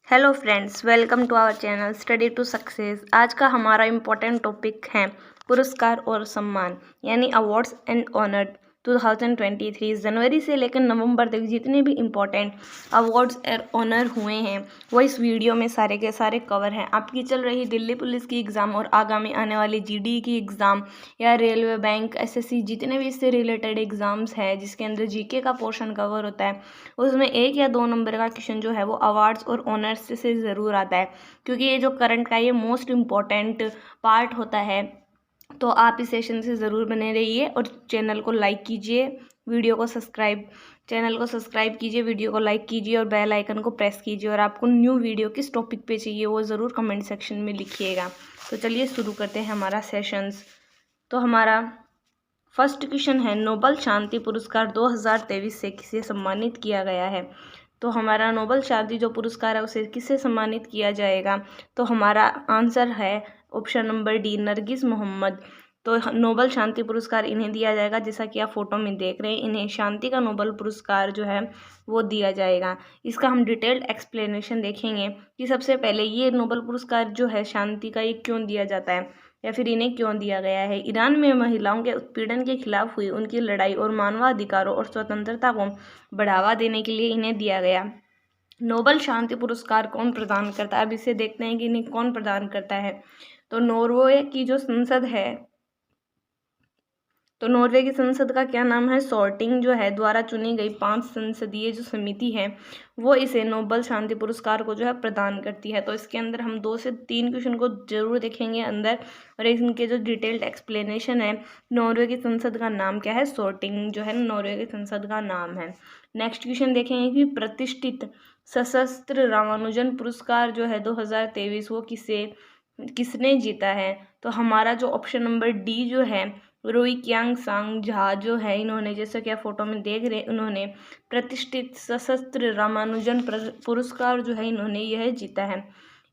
Hello friends, welcome to our channel study to success. आज का हमारा इम्पोर्टेंट टॉपिक है पुरस्कार और सम्मान यानी अवार्ड्स एंड ऑनर 2023। जनवरी से लेकर नवंबर तक जितने भी इम्पोर्टेंट अवार्ड्स और ऑनर हुए हैं वो इस वीडियो में सारे के सारे कवर हैं। आपकी चल रही दिल्ली पुलिस की एग्ज़ाम और आगामी आने वाली जीडी की एग्ज़ाम या रेलवे, बैंक, एसएससी जितने भी इससे रिलेटेड एग्ज़ाम्स हैं जिसके अंदर जीके का पोर्शन कवर होता है, उसमें 1 या 2 नंबर का क्वेश्चन जो है वो अवार्ड्स और ऑनर्स से ज़रूर आता है, क्योंकि ये जो करंट का ये मोस्ट इम्पॉर्टेंट पार्ट होता है। तो आप इस सेशन से ज़रूर बने रहिए और चैनल को लाइक कीजिए, वीडियो को सब्सक्राइब कीजिए, वीडियो को लाइक कीजिए और बेल आइकन को प्रेस कीजिए। और आपको न्यू वीडियो किस टॉपिक पे चाहिए वो ज़रूर कमेंट सेक्शन में लिखिएगा। तो चलिए शुरू करते हैं हमारा सेशंस। तो हमारा फर्स्ट क्वेश्चन है, नोबल शांति पुरस्कार 2023 से किसे सम्मानित किया गया है। तो हमारा नोबल शांति जो पुरस्कार है उसे किसे सम्मानित किया जाएगा, तो हमारा आंसर है option number D, Narges Mohammad. तो नोबल शांति पुरस्कार इन्हें दिया जाएगा, जैसा कि आप फोटो में देख रहे हैं, इन्हें शांति का नोबल पुरस्कार जो है वो दिया जाएगा। इसका हम डिटेल्ड एक्सप्लेनेशन देखेंगे कि सबसे पहले ये नोबल पुरस्कार जो है शांति का ये क्यों दिया जाता है या फिर इन्हें क्यों दिया गया है। ईरान में महिलाओं के उत्पीड़न के खिलाफ हुई उनकी लड़ाई और मानवाधिकारों और स्वतंत्रता को बढ़ावा देने के लिए इन्हें दिया गया। नोबल शांति पुरस्कार कौन प्रदान करता है, अब इसे देखते हैं कि इन्हें कौन प्रदान करता है। तो नॉर्वे की जो संसद है, तो नॉर्वे की संसद का क्या नाम है, सॉर्टिंग जो है द्वारा चुनी गई 5 संसदीय जो समिति है वो इसे नोबल शांति पुरस्कार को जो है प्रदान करती है। तो इसके अंदर हम 2 से 3 क्वेश्चन को जरूर देखेंगे अंदर, और इनके जो डिटेल्ड एक्सप्लेनेशन है। नॉर्वे की संसद का नाम क्या है, सॉर्टिंग जो है नॉर्वे की संसद का नाम है। नेक्स्ट क्वेश्चन देखेंगे कि प्रतिष्ठित सशस्त्र रामानुजन पुरस्कार जो है 2023 वो किसने जीता है। तो हमारा जो ऑप्शन नंबर डी जो है, रोई क्यांग सांग झा जो है, इन्होंने, जैसा कि आप फोटो में देख रहे हैं, उन्होंने प्रतिष्ठित सशस्त्र रामानुजन पुरस्कार जो है इन्होंने यह जीता है।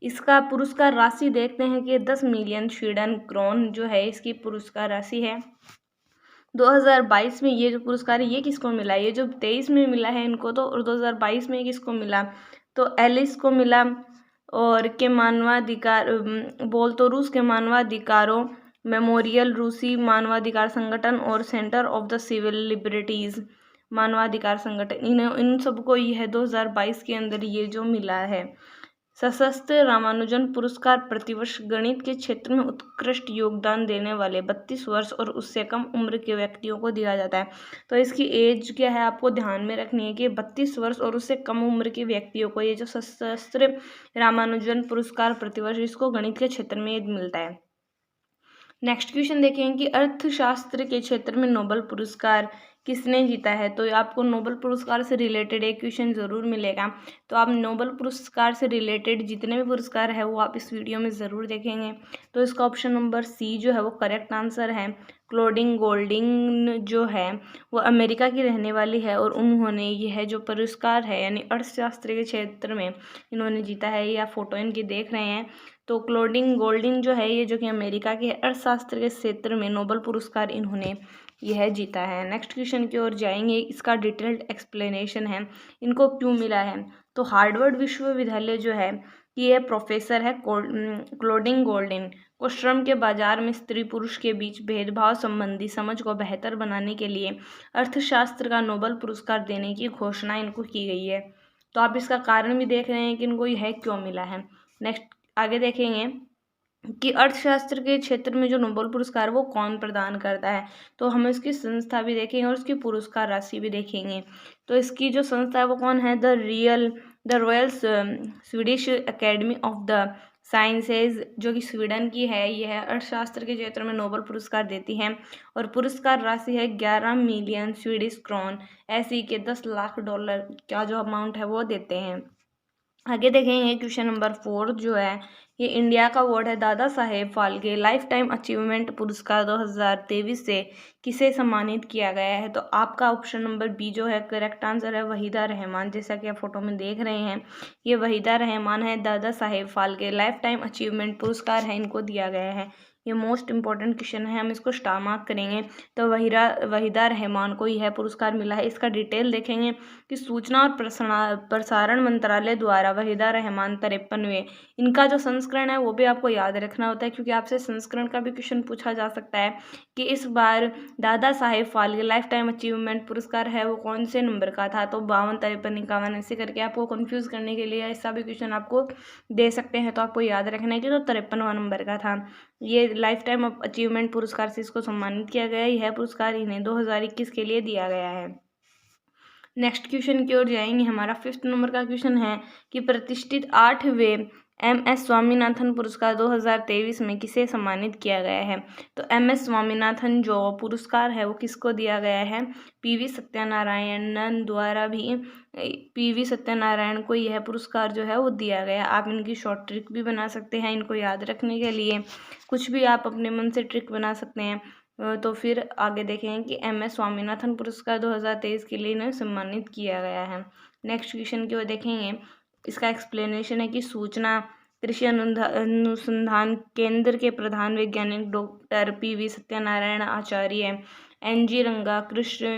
इसका पुरस्कार राशि देखते हैं कि 10 मिलियन स्वीडन क्रोन जो है इसकी पुरस्कार राशि है। 2022 में ये जो पुरस्कार है ये किसको मिला, ये जो 23 में मिला है इनको, तो और 2022 में किसको मिला, तो एलिस को मिला। और के मानवाधिकार बोलतोरूस के मानवाधिकारों मेमोरियल, रूसी मानवाधिकार संगठन और Centre of the Civil Liberties मानवाधिकार संगठन, इन सबको यह 2022 के अंदर ये जो मिला है। सशस्त्र रामानुजन पुरस्कार प्रतिवर्ष गणित के क्षेत्र में उत्कृष्ट योगदान देने वाले 32 वर्ष और उससे कम उम्र के व्यक्तियों को दिया जाता है। तो इसकी एज क्या है आपको ध्यान में रखनी है कि 32 वर्ष और उससे कम उम्र के व्यक्तियों को ये जो सशस्त्र रामानुजन पुरस्कार प्रतिवर्ष इसको गणित के क्षेत्र में मिलता है। नेक्स्ट क्वेश्चन देखेंगे कि अर्थशास्त्र के क्षेत्र में नोबल पुरस्कार किसने जीता है। तो आपको नोबल पुरस्कार से रिलेटेड एक क्वेश्चन ज़रूर मिलेगा, तो आप नोबल पुरस्कार से रिलेटेड जितने भी पुरस्कार है वो आप इस वीडियो में ज़रूर देखेंगे। तो इसका ऑप्शन नंबर सी जो है वो करेक्ट आंसर है। क्लोडिंग गोल्डिंग जो है वो अमेरिका की रहने वाली है और उन्होंने यह जो पुरस्कार है यानी अर्थशास्त्र के क्षेत्र में इन्होंने जीता है। ये आप फोटो इनकी देख रहे हैं। तो क्लोडिंग गोल्डिंग जो है ये जो कि अमेरिका के अर्थशास्त्र के क्षेत्र में नोबल पुरस्कार इन्होंने यह जीता है। नेक्स्ट क्वेश्चन की ओर जाएंगे, इसका डिटेल्ड एक्सप्लेनेशन है इनको क्यों मिला है। तो हार्वर्ड विश्वविद्यालय जो है ये प्रोफेसर है क्लोडिंग गोल्डिन को श्रम के बाजार में स्त्री पुरुष के बीच भेदभाव संबंधी समझ को बेहतर बनाने के लिए अर्थशास्त्र का नोबल पुरस्कार देने की घोषणा इनको की गई है। तो आप इसका कारण भी देख रहे हैं कि इनको यह क्यों मिला है। नेक्स्ट आगे देखेंगे कि अर्थशास्त्र के क्षेत्र में जो नोबल पुरस्कार वो कौन प्रदान करता है। तो हम इसकी संस्था भी देखेंगे और इसकी पुरस्कार राशि भी देखेंगे। तो इसकी जो संस्था है वो कौन है, the royal Swedish academy of the sciences जो कि स्वीडन की है। यह अर्थशास्त्र के क्षेत्र में नोबल पुरस्कार देती है और पुरस्कार राशि है 11 मिलियन स्वीडिश क्रोन, ऐसी के 10 लाख डॉलर का जो अमाउंट है वो देते हैं। आगे देखेंगे क्वेश्चन नंबर 4 जो है ये इंडिया का अवार्ड है Dada Saheb Phalke life time achievement पुरस्कार 2023 से किसे सम्मानित किया गया है। तो आपका ऑप्शन नंबर बी जो है करेक्ट आंसर है, वहीदा रहमान। जैसा कि आप फोटो में देख रहे हैं ये वहीदा रहमान है। Dada Saheb Phalke life time achievement पुरस्कार है इनको दिया गया है। ये मोस्ट इंपॉर्टेंट क्वेश्चन है, हम इसको स्टार मार्क करेंगे। तो वहीदा रहमान को यह पुरस्कार मिला है। इसका डिटेल देखेंगे कि सूचना और प्रसारण मंत्रालय द्वारा वहीदा रहमान 53वें, इनका जो संस्करण है वो भी आपको याद रखना होता है, क्योंकि आपसे संस्करण का भी क्वेश्चन पूछा जा सकता है कि इस बार Dada Saheb Phalke life time achievement पुरस्कार है वो कौन से नंबर का था। तो 52, 53, 51 ऐसे करके आपको कंफ्यूज करने के लिए ऐसा भी क्वेश्चन आपको दे सकते हैं। तो आपको याद रखना है कि तो 53वां नंबर का था। ये लाइफ टाइम अचीवमेंट पुरस्कार से इसको सम्मानित किया गया है। यह पुरस्कार इन्हें 2021 के लिए दिया गया है। नेक्स्ट क्वेश्चन की ओर जाएंगे। हमारा 5th नंबर का क्वेश्चन है कि प्रतिष्ठित 8वें MS स्वामीनाथन पुरस्कार 2023 में किसे सम्मानित किया गया है। तो MS स्वामीनाथन जो पुरस्कार है वो किसको दिया गया है, PV सत्यानारायणन द्वारा भी PV सत्यानारायण को यह पुरस्कार जो है वो दिया गया। आप इनकी शॉर्ट ट्रिक भी बना सकते हैं इनको याद रखने के लिए, कुछ भी आप अपने मन से ट्रिक बना सकते हैं। तो फिर आगे देखेंगे कि MS स्वामीनाथन पुरस्कार 2023 के लिए इन्हें सम्मानित किया गया है। नेक्स्ट क्वेश्चन की ओर देखेंगे। इसका एक्सप्लेनेशन है कि सूचना कृषि अनुसंधान केंद्र के प्रधान वैज्ञानिक डॉक्टर PV सत्यानारायण आचार्य NG रंगा कृषि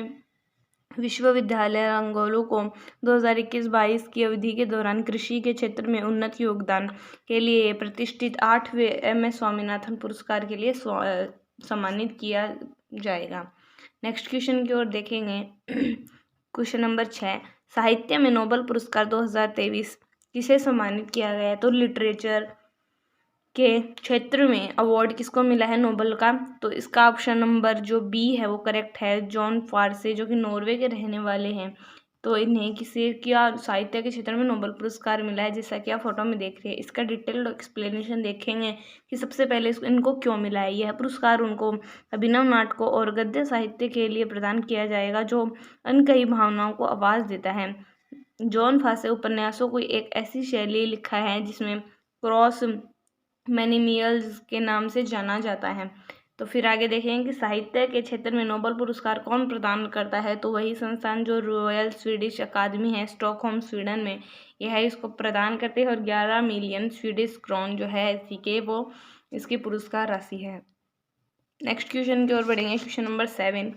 विश्वविद्यालय रंगोली को 2021-22 की अवधि के दौरान कृषि के क्षेत्र में उन्नत योगदान के लिए प्रतिष्ठित 8वें MS स्वामीनाथन पुरस्कार के लिए सम्मानित किया जाएगा। नेक्स्ट क्वेश्चन की ओर देखेंगे। क्वेश्चन नंबर 6, साहित्य में नोबेल पुरस्कार 2023 किसे सम्मानित किया गया है। तो लिटरेचर के क्षेत्र में अवार्ड किसको मिला है नोबेल का। तो इसका ऑप्शन नंबर जो B है वो करेक्ट है। जॉन फारसे जो कि नॉर्वे के रहने वाले हैं, तो इन्हें किसी क्या साहित्य के क्षेत्र में नोबेल पुरस्कार मिला है, जैसा कि आप फोटो में देख रहे हैं। इसका डिटेल्ड एक्सप्लेनेशन देखेंगे कि सबसे पहले इनको क्यों मिला है। यह पुरस्कार उनको अभिनव नाटकों और गद्य साहित्य के लिए प्रदान किया जाएगा जो अनकही भावनाओं को आवाज़ देता है। जॉन फारसे उपन्यासों को एक ऐसी शैली लिखा है जिसमें क्रॉस मैनिमियल्स के नाम से जाना जाता है। तो फिर आगे देखेंगे कि साहित्य के क्षेत्र में नोबेल पुरस्कार कौन प्रदान करता है। तो वही संस्थान जो रॉयल स्वीडिश अकादमी है स्टॉकहोम स्वीडन में, यह इसको प्रदान करते हैं और 11 मिलियन स्वीडिश क्रोन जो है इसी के वो इसकी पुरस्कार राशि है। नेक्स्ट क्वेश्चन की ओर बढ़ेंगे। क्वेश्चन नंबर 7,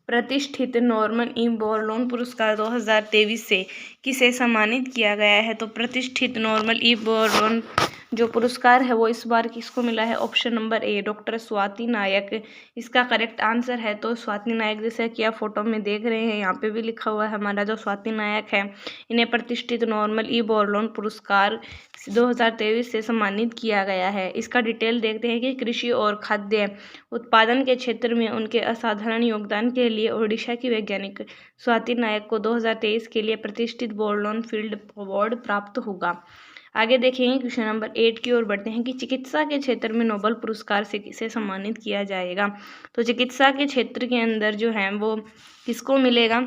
प्रतिष्ठित नॉर्मन ई बोरलोन पुरस्कार 2023 से किसे सम्मानित किया गया है। तो प्रतिष्ठित नॉर्मन ई बोरलोन जो पुरस्कार है वो इस बार किसको मिला है। Option number A doctor Swati Nayak इसका करेक्ट आंसर है। तो स्वाति नायक जैसे कि आप फोटो में देख रहे हैं, यहाँ पे भी लिखा हुआ है हमारा जो स्वाति नायक है, इन्हें प्रतिष्ठित नॉर्मन ई बोरलोन पुरस्कार 2023 से सम्मानित किया गया है। इसका डिटेल देखते हैं कि कृषि और खाद्य उत्पादन के क्षेत्र में उनके असाधारण योगदान के लिए ओडिशा की वैज्ञानिक स्वाति नायक को 2023 के लिए प्रतिष्ठित बोरलोन फील्ड अवार्ड प्राप्त होगा। आगे देखेंगे। क्वेश्चन नंबर 8 की ओर बढ़ते हैं कि चिकित्सा के क्षेत्र में नोबेल पुरस्कार से किसे सम्मानित किया जाएगा। तो चिकित्सा के क्षेत्र के अंदर जो है वो किसको मिलेगा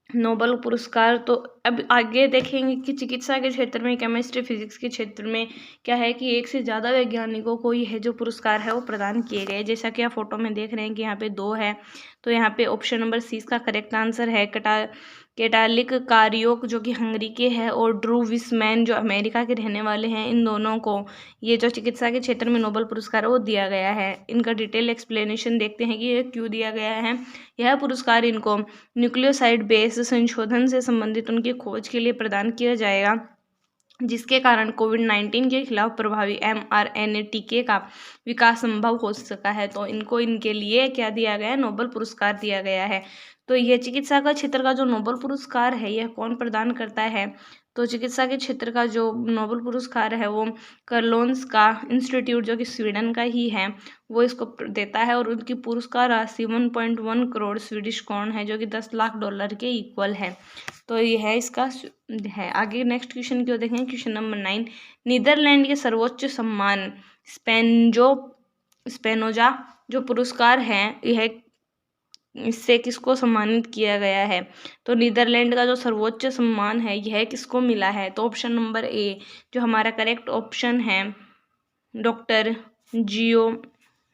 नोबेल पुरस्कार। तो अब आगे देखेंगे कि चिकित्सा के क्षेत्र में केमिस्ट्री फिजिक्स के क्षेत्र में क्या है कि एक से ज़्यादा वैज्ञानिकों को यह जो पुरस्कार है वो प्रदान किए गए। जैसा कि आप फोटो में देख रहे हैं कि यहाँ पे 2 है। तो यहाँ पे ऑप्शन नंबर C इसका करेक्ट आंसर है। केटालिक कारियोक जो कि हंगरी के हैं और ड्रू विसमैन जो अमेरिका के रहने वाले हैं, इन दोनों को ये जो चिकित्सा के क्षेत्र में नोबेल पुरस्कार है वो दिया गया है। इनका डिटेल एक्सप्लेनेशन देखते हैं कि ये क्यों दिया गया है। यह पुरस्कार इनको न्यूक्लियोसाइड बेस्ड संशोधन से संबंधित उनकी खोज के लिए प्रदान किया जाएगा, जिसके कारण कोविड-19 के खिलाफ प्रभावी mRNA टीके का विकास संभव हो सका है। तो इनको इनके लिए क्या दिया गया है नोबेल पुरस्कार दिया गया है। तो यह चिकित्सा का क्षेत्र का जो नोबेल पुरस्कार है यह कौन प्रदान करता है। तो चिकित्सा के क्षेत्र का जो नोबेल पुरस्कार है वो कर्लोन्स्का इंस्टीट्यूट जो कि स्वीडन का ही है वो इसको देता है और उनकी पुरस्कार राशि 1.1 करोड़ स्वीडिश क्रोन है जो कि $10 लाख के इक्वल है। तो यह है इसका है। आगे नेक्स्ट क्वेश्चन की ओर देखें। क्वेश्चन नंबर 9, नीदरलैंड के सर्वोच्च सम्मान स्पेनोजा जो पुरस्कार है यह इससे किसको सम्मानित किया गया है। तो नीदरलैंड का जो सर्वोच्च सम्मान है यह किसको मिला है। तो ऑप्शन नंबर A जो हमारा करेक्ट ऑप्शन है डॉक्टर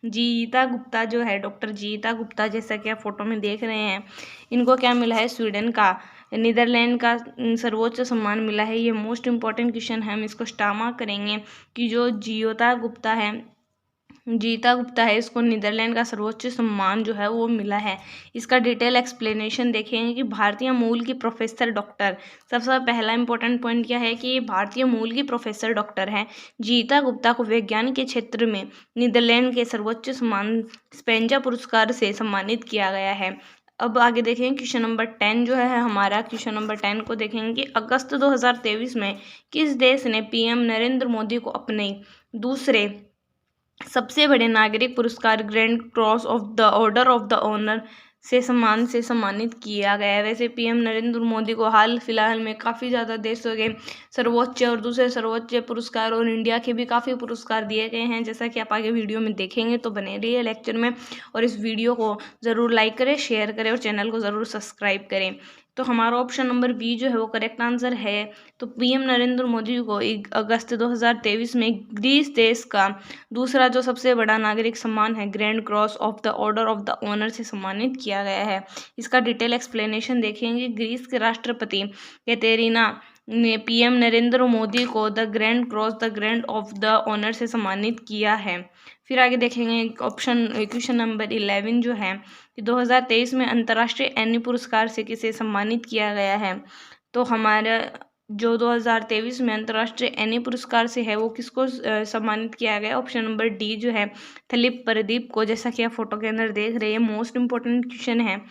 जीता गुप्ता जो है डॉक्टर जीता गुप्ता, जैसा कि आप फोटो में देख रहे हैं, इनको क्या मिला है स्वीडन का नीदरलैंड का सर्वोच्च सम्मान मिला है। ये मोस्ट इंपॉर्टेंट क्वेश्चन है, हम इसको स्टार मार्क करेंगे कि जो जीता गुप्ता है जीता गुप्ता है, इसको नीदरलैंड का सर्वोच्च सम्मान जो है वो मिला है। इसका डिटेल एक्सप्लेनेशन देखेंगे कि भारतीय मूल की प्रोफेसर डॉक्टर, सबसे पहला इंपॉर्टेंट पॉइंट क्या है कि ये भारतीय मूल की प्रोफेसर डॉक्टर हैं। जीता गुप्ता को विज्ञान के क्षेत्र में नीदरलैंड के सर्वोच्च सम्मान स्पेंजा पुरस्कार से सम्मानित किया गया है। अब आगे देखेंगे क्वेश्चन नंबर 10 जो है हमारा, क्वेश्चन नंबर 10 को देखेंगे कि अगस्त 2023 में किस देश ने पीएम नरेंद्र मोदी को अपने दूसरे सबसे बड़े नागरिक पुरस्कार Grand Cross of the Order of the Honour से सम्मानित किया गया है। वैसे पीएम नरेंद्र मोदी को हाल फिलहाल में काफ़ी ज़्यादा देशों के सर्वोच्च और दूसरे सर्वोच्च पुरस्कार और इंडिया के भी काफ़ी पुरस्कार दिए गए हैं, जैसा कि आप आगे वीडियो में देखेंगे। तो बने रहिए लेक्चर में और इस वीडियो को ज़रूर लाइक करें, शेयर करें और चैनल को ज़रूर सब्सक्राइब करें। तो हमारा ऑप्शन नंबर बी जो है वो करेक्ट आंसर है। तो पीएम नरेंद्र मोदी को अगस्त 2023 में ग्रीस देश का दूसरा जो सबसे बड़ा नागरिक सम्मान है Grand Cross of the Order of the Honour से सम्मानित किया गया है। इसका डिटेल एक्सप्लेनेशन देखेंगे। ग्रीस के राष्ट्रपति कैटेरिना ने पीएम नरेंद्र मोदी को the Grand Cross the Grand of the Honour से सम्मानित किया है। फिर आगे देखेंगे क्वेश्चन नंबर 11 जो है कि 2023 में अंतर्राष्ट्रीय एनी पुरस्कार से किसे सम्मानित किया गया है। तो हमारा जो 2023 में अंतर्राष्ट्रीय एनी पुरस्कार से है वो किसको सम्मानित किया गया। ऑप्शन नंबर डी जो है थलिप प्रदीप को, जैसा कि आप फोटो के अंदर देख रहे हैं। मोस्ट इंपॉर्टेंट क्वेश्चन है।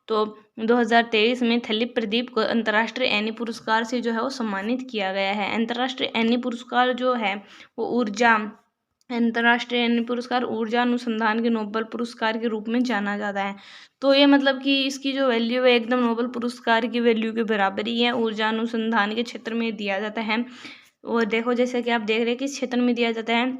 तो 2023 में थलिप प्रदीप को अंतर्राष्ट्रीय एनी पुरस्कार से जो है वो सम्मानित किया गया है। अंतर्राष्ट्रीय एनी पुरस्कार जो है वो अंतर्राष्ट्रीय एनी पुरस्कार ऊर्जा अनुसंधान के नोबेल पुरस्कार के रूप में जाना जाता है। तो ये मतलब कि इसकी जो वैल्यू है एकदम नोबेल पुरस्कार की वैल्यू के बराबर ही है। ऊर्जा अनुसंधान के क्षेत्र में दिया जाता है। और देखो जैसे कि आप देख रहे हैं किस क्षेत्र में दिया जाता है,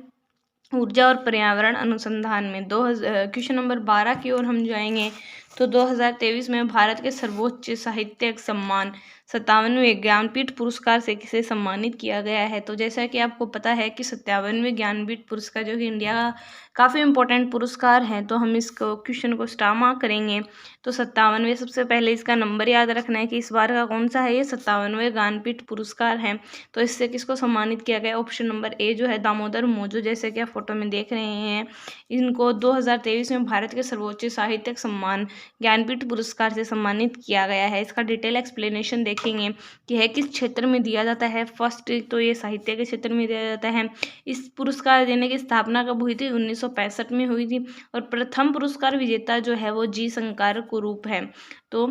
ऊर्जा और पर्यावरण अनुसंधान में। क्वेश्चन नंबर 12 की ओर हम जाएंगे। तो 2023 में भारत के सर्वोच्च साहित्यिक सम्मान 57वें ज्ञानपीठ पुरस्कार से किसे सम्मानित किया गया है। तो जैसा कि आपको पता है कि 57वें ज्ञानपीठ पुरस्कार जो कि इंडिया का काफ़ी इंपॉर्टेंट पुरस्कार है, तो हम इसको क्वेश्चन को स्टार मार्क करेंगे। तो 57वें, सबसे पहले इसका नंबर याद रखना है कि इस बार का कौन सा है, ये 57वें ज्ञानपीठ पुरस्कार है। तो इससे किसको सम्मानित किया गया। ऑप्शन नंबर ए जो है दामोदर मौजो, जैसे कि आप फोटो में देख रहे हैं। इनको 2023 में भारत के सर्वोच्च साहित्यिक सम्मान ज्ञानपीठ पुरस्कार से सम्मानित किया गया है। इसका डिटेल एक्सप्लेनेशन देखेंगे कि है किस क्षेत्र में दिया जाता है। फर्स्ट तो ये साहित्य के क्षेत्र में दिया जाता है। इस पुरस्कार देने की स्थापना कब हुई थी, 1965 में हुई थी। और प्रथम पुरस्कार विजेता जो है वो जी शंकर कुरूप है। तो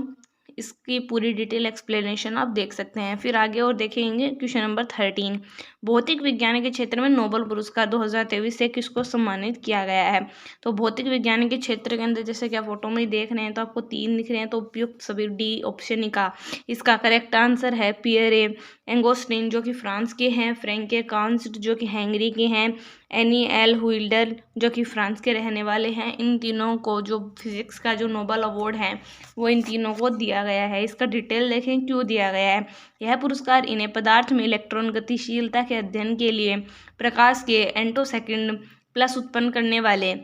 इसकी पूरी डिटेल एक्सप्लेनेशन आप देख सकते हैं। फिर आगे और देखेंगे क्वेश्चन नंबर 13, भौतिक विज्ञान के क्षेत्र में नोबेल पुरस्कार 2023 से किसको सम्मानित किया गया है। तो भौतिक विज्ञान के क्षेत्र के अंदर जैसे कि आप फोटो में देख रहे हैं तो आपको 3 दिख रहे हैं, तो उपयुक्त सभी डी ऑप्शन ही का इसका करेक्ट आंसर है। पियरे एंगोस्टिन जो कि फ्रांस के हैं, फ्रैंके कांस्ट जो कि हंगरी के हैं, एनी एल हुइल्डर जो कि फ्रांस के रहने वाले हैं। इन तीनों को जो फिजिक्स का जो नोबेल अवार्ड है वो इन तीनों को दिया गया है। इसका डिटेल देखें क्यों दिया गया है। यह पुरस्कार इन्हें पदार्थ में इलेक्ट्रॉन गतिशीलता के अध्ययन के लिए प्रकाश के एंटोसेकंड प्लस उत्पन्न करने वाले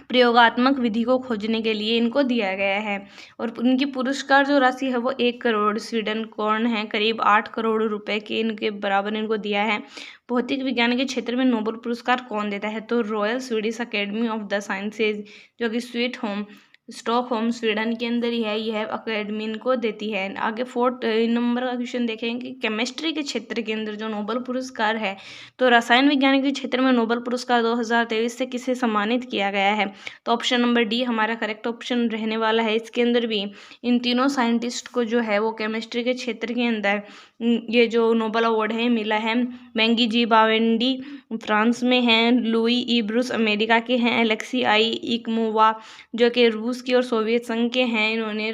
प्रयोगात्मक विधि को खोजने के लिए इनको दिया गया है। और उनकी पुरस्कार जो राशि है वो 1 करोड़ स्वीडन कॉर्न है, करीब 8 करोड़ रुपए के इनके बराबर इनको दिया है। भौतिक विज्ञान के क्षेत्र में नोबेल पुरस्कार कौन देता है। तो royal Swedish academy of the sciences जो कि स्टॉकहोम स्वीडन के अंदर ही है, यह अकेडमी इनको देती है। आगे 4 नंबर का क्वेश्चन देखेंगे। केमिस्ट्री के क्षेत्र के अंदर जो नोबेल पुरस्कार है, तो रसायन विज्ञान के क्षेत्र में नोबेल पुरस्कार 2023 से किसे सम्मानित किया गया है। तो ऑप्शन नंबर डी हमारा करेक्ट ऑप्शन रहने वाला है। इसके अंदर भी इन तीनों साइंटिस्ट को जो है वो केमिस्ट्री के क्षेत्र के अंदर ये जो नोबेल अवार्ड है मिला है। मैंगी जी बावेंडी फ्रांस में हैं, लुई ई ब्रूस अमेरिका के हैं, एलेक्सी आई इकमोवा जो कि रूस की और सोवियत संघ के हैं। इन्होंने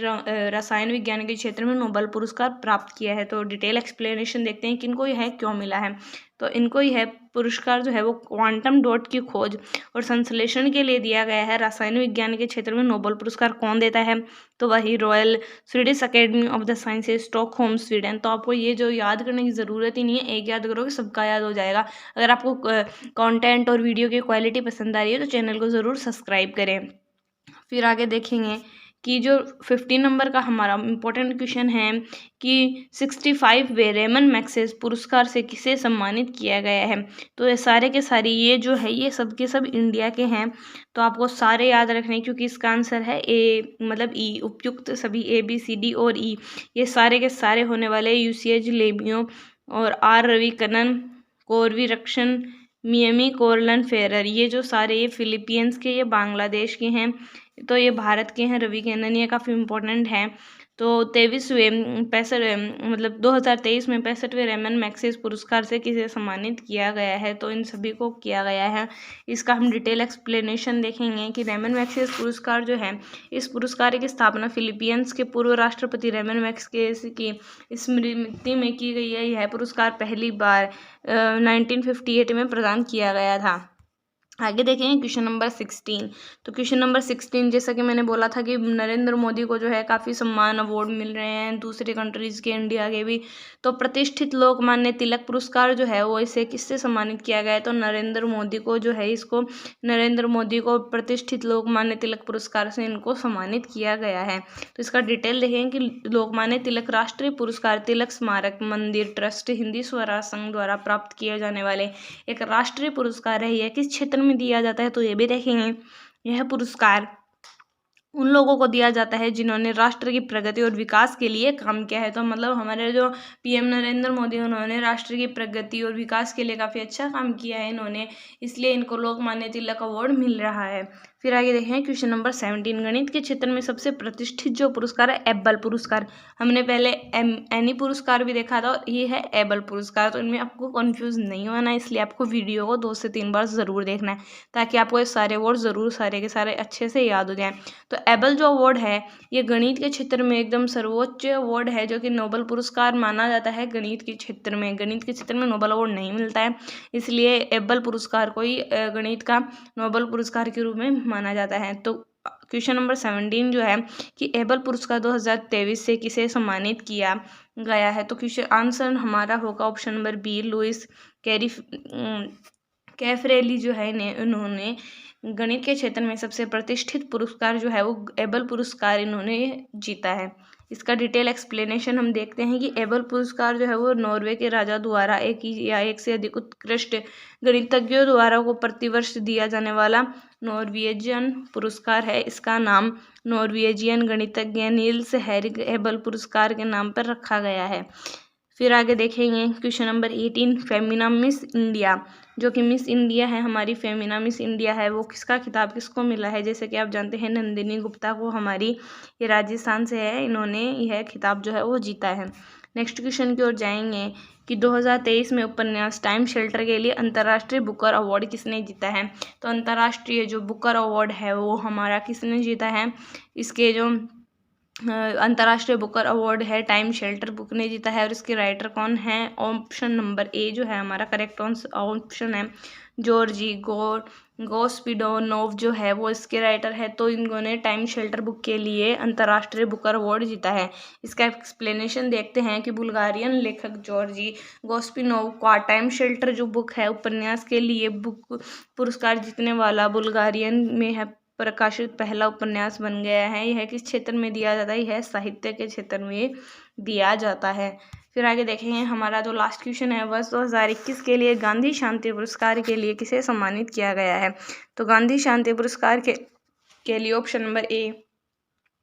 रसायन विज्ञान के क्षेत्र में नोबेल पुरस्कार प्राप्त किया है। तो डिटेल एक्सप्लेनेशन देखते हैं कि इनको यह क्यों मिला है। तो इनको यह पुरस्कार जो है वो क्वांटम डॉट की खोज और संश्लेषण के लिए दिया गया है। रसायन विज्ञान के क्षेत्र में नोबेल पुरस्कार कौन देता है, तो वही royal Swedish academy of the sciences Stockholm Sweden. तो आपको ये जो याद करने की ज़रूरत ही नहीं है, एक याद करोगे सबका याद हो जाएगा। अगर आपको कंटेंट और वीडियो की क्वालिटी पसंद आ रही है तो चैनल को ज़रूर सब्सक्राइब करें। फिर आगे देखेंगे कि जो 15 नंबर का हमारा इम्पोर्टेंट क्वेश्चन है कि 65वें रेमन मैग्सेसे पुरस्कार से किसे सम्मानित किया गया है। तो ये सारे के सारे ये जो है ये सब के सब इंडिया के हैं, तो आपको सारे याद रखने क्योंकि इसका आंसर है ए, मतलब ई, उपयुक्त सभी ABCD और ई, ये सारे के सारे होने वाले UCH लेबियो और R रविकनन, कोरवी रक्षण, मियामी कोरलन फेरर, ये जो सारे ये फिलीपींस के, ये बांग्लादेश के हैं, तो ये भारत के हैं रवि किन्नन, ये काफ़ी इम्पोर्टेंट हैं। तो 2023 में 65वें रेमन मैग्सेसे पुरस्कार से किसे सम्मानित किया गया है, तो इन सभी को किया गया है। इसका हम डिटेल एक्सप्लेनेशन देखेंगे कि रेमन मैग्सेसे पुरस्कार जो है, इस पुरस्कार की स्थापना फिलीपींस के पूर्व राष्ट्रपति रेमन मैग्सेसे की स्मृति में की गई है। यह पुरस्कार पहली बार 1958 में प्रदान किया गया था। आगे देखेंगे क्वेश्चन नंबर 16। तो क्वेश्चन नंबर 16, जैसा कि मैंने बोला था कि नरेंद्र मोदी को जो है काफ़ी सम्मान अवार्ड मिल रहे हैं दूसरे कंट्रीज़ के, इंडिया के भी। तो प्रतिष्ठित लोकमान्य तिलक पुरस्कार जो है वो इसे किससे सम्मानित किया गया है, तो नरेंद्र मोदी को जो है इसको नरेंद्र मोदी को प्रतिष्ठित लोकमान्य तिलक पुरस्कार से इनको सम्मानित किया गया है। तो इसका डिटेल देखेंगे कि लोकमान्य तिलक राष्ट्रीय पुरस्कार तिलक स्मारक मंदिर ट्रस्ट हिंदी स्वराज संघ द्वारा प्राप्त किए जाने वाले एक राष्ट्रीय पुरस्कार है। यह किस क्षेत्र में दिया जाता है, तो ये भी देखेंगे। यह पुरस्कार उन लोगों को दिया जाता है जिन्होंने राष्ट्र की प्रगति और विकास के लिए काम किया है। तो मतलब हमारे जो PM नरेंद्र मोदी, उन्होंने राष्ट्र की प्रगति और विकास के लिए काफ़ी अच्छा काम किया है इन्होंने, इसलिए इनको लोकमान्य तिलक अवार्ड मिल रहा है। फिर आगे देखें क्वेश्चन नंबर 17। गणित के क्षेत्र में सबसे प्रतिष्ठित जो पुरस्कार है एबल पुरस्कार। हमने पहले एनी पुरस्कार भी देखा था और ये है एबल पुरस्कार, तो इनमें आपको कंफ्यूज नहीं होना है, इसलिए आपको वीडियो को 2 से 3 बार ज़रूर देखना है ताकि आपको ये सारे अवार्ड ज़रूर सारे के सारे अच्छे से याद हो जाएँ। तो एबल जो अवार्ड है ये गणित के क्षेत्र में एकदम सर्वोच्च अवार्ड है जो कि नोबेल पुरस्कार माना जाता है। गणित के क्षेत्र में नोबेल अवार्ड नहीं मिलता है, इसलिए एबल पुरस्कार को ही गणित का नोबेल पुरस्कार के रूप में माना जाता है। तो क्वेश्चन नंबर 17 जो है कि एबल पुरस्कार 2023 से किसे सम्मानित किया गया है, तो क्वेश्चन आंसर हमारा होगा option number B, Luis Caffarelli जो है इन्होंने गणित के क्षेत्र में सबसे प्रतिष्ठित पुरस्कार जो है वो एबल पुरस्कार इन्होंने जीता है। इसका डिटेल एक्सप्लेनेशन हम देखते हैं कि एबल पुरस्कार जो है वो नॉर्वे के राजा द्वारा एक या एक से अधिक उत्कृष्ट गणितज्ञों द्वारा को प्रतिवर्ष दिया जाने वाला नॉर्वेजियन पुरस्कार है। इसका नाम नॉर्वेजियन गणितज्ञ नील्स हेरिग एबल पुरस्कार के नाम पर रखा गया है। फिर आगे देखेंगे question number 18। Femina miss India, जो कि मिस इंडिया है हमारी फेमिना मिस इंडिया है, वो किसका खिताब किसको मिला है, जैसे कि आप जानते हैं नंदिनी गुप्ता को, हमारी ये राजस्थान से है, इन्होंने यह खिताब जो है वो जीता है। नेक्स्ट क्वेश्चन की ओर जाएंगे कि 2023 में उपन्यास टाइम शेल्टर के लिए अंतर्राष्ट्रीय बुकर अवार्ड किसने जीता है, तो अंतर्राष्ट्रीय जो बुकर अवार्ड है वो हमारा किसने जीता है, इसके जो अंतर्राष्ट्रीय बुकर अवार्ड है टाइम शेल्टर बुक ने जीता है। और इसके राइटर कौन है, ऑप्शन नंबर ए जो है हमारा करेक्ट ऑप्शन है, जॉर्जी गोस्पिडोनोव जो है वो इसके राइटर है। तो इन्होंने टाइम शेल्टर बुक के लिए अंतर्राष्ट्रीय बुकर अवार्ड जीता है। इसका एक्सप्लेनेशन देखते हैं कि बुल्गारियन लेखक जॉर्जी गोस्पिनोव का टाइम शेल्टर जो बुक है उपन्यास के लिए बुक पुरस्कार जीतने वाला बुल्गारियन में है प्रकाशित पहला उपन्यास बन गया है। यह किस क्षेत्र में दिया जाता है, यह साहित्य के क्षेत्र में दिया जाता है। फिर आगे देखेंगे हमारा जो लास्ट क्वेश्चन है वर्ष 2021 के लिए गांधी शांति पुरस्कार के लिए किसे सम्मानित किया गया है, तो गांधी शांति पुरस्कार के लिए option number A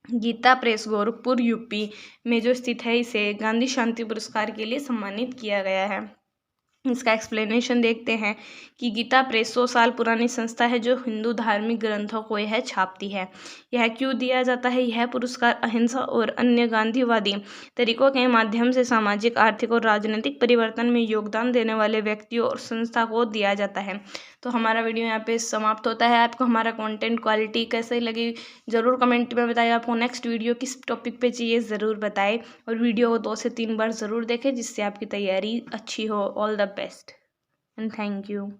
Gita Press Gorakhpur UP में जो स्थित है, इसे गांधी शांति पुरस्कार के लिए सम्मानित किया गया है। इसका एक्सप्लेनेशन देखते हैं कि गीता प्रेस 100 साल पुरानी संस्था है जो हिंदू धार्मिक ग्रंथों को यह छापती है। यह क्यों दिया जाता है, यह पुरस्कार अहिंसा और अन्य गांधीवादी तरीकों के माध्यम से सामाजिक आर्थिक और राजनीतिक परिवर्तन में योगदान देने वाले व्यक्तियों और संस्था को दिया जाता है। तो हमारा वीडियो यहाँ पे समाप्त होता है। आपको हमारा कंटेंट क्वालिटी कैसे लगी ज़रूर कमेंट में बताइए। आपको नेक्स्ट वीडियो किस टॉपिक पे चाहिए ज़रूर बताएं और वीडियो को 2 से 3 बार ज़रूर देखें जिससे आपकी तैयारी अच्छी हो। All the best and thank you.